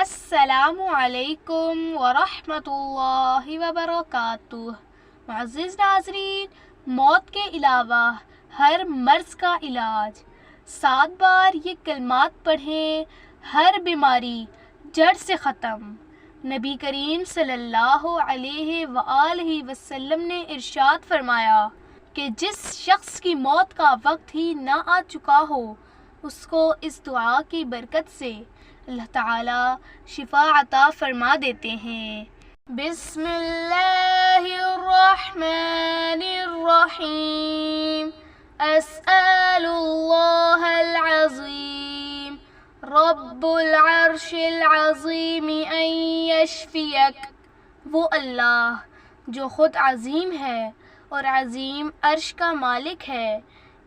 السلام علیکم ورحمۃ اللہ وبرکاتہ۔ معزز ناظرین، موت کے علاوہ ہر مرض کا علاج 7 بار یہ کلمات پڑھیں، ہر بیماری جڑ سے ختم۔ نبی کریم صلی اللہ علیہ وآلہ وسلم نے ارشاد فرمایا کہ جس شخص کی موت کا وقت ہی نہ آ چکا ہو، اس کو اس دعا کی برکت سے اللہ تعالیٰ شفا عطا فرما دیتے ہیں۔ بسم اللہ الرحمن الرحیم۔ اسأل اللہ العظیم رب العرش العظیم ان یشفیک۔ وہ اللہ جو خود عظیم ہے اور عظیم عرش کا مالک ہے،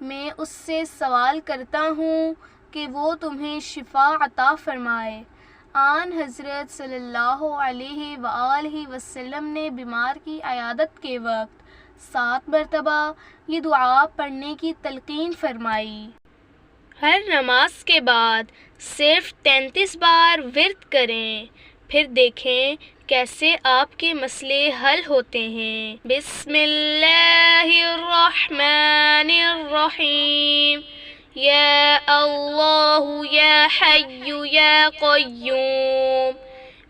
میں اس سے سوال کرتا ہوں کہ وہ تمہیں شفا عطا فرمائے۔ آن حضرت صلی اللہ علیہ وآلہ وسلم نے بیمار کی عیادت کے وقت 7 مرتبہ یہ دعا پڑھنے کی تلقین فرمائی۔ ہر نماز کے بعد صرف 33 بار ورد کریں، پھر دیکھیں کیسے آپ کے مسئلے حل ہوتے ہیں۔ بسم اللہ الرحمن الرحیم۔ یا اللہ یا حی یا قیوم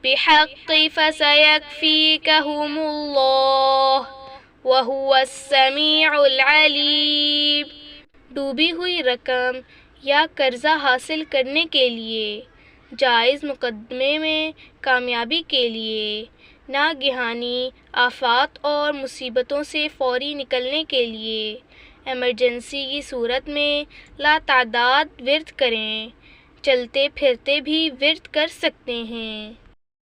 بحق فسیکفیکہم اللہ وہو السمیع العلیم۔ ڈوبی ہوئی رقم یا قرضہ حاصل کرنے کے لیے، جائز مقدمے میں کامیابی کے لیے، ناگہانی آفات اور مصیبتوں سے فوری نکلنے کے لیے، ایمرجنسی کی صورت میں لاتعداد ورد کریں، چلتے پھرتے بھی ورد کر سکتے ہیں۔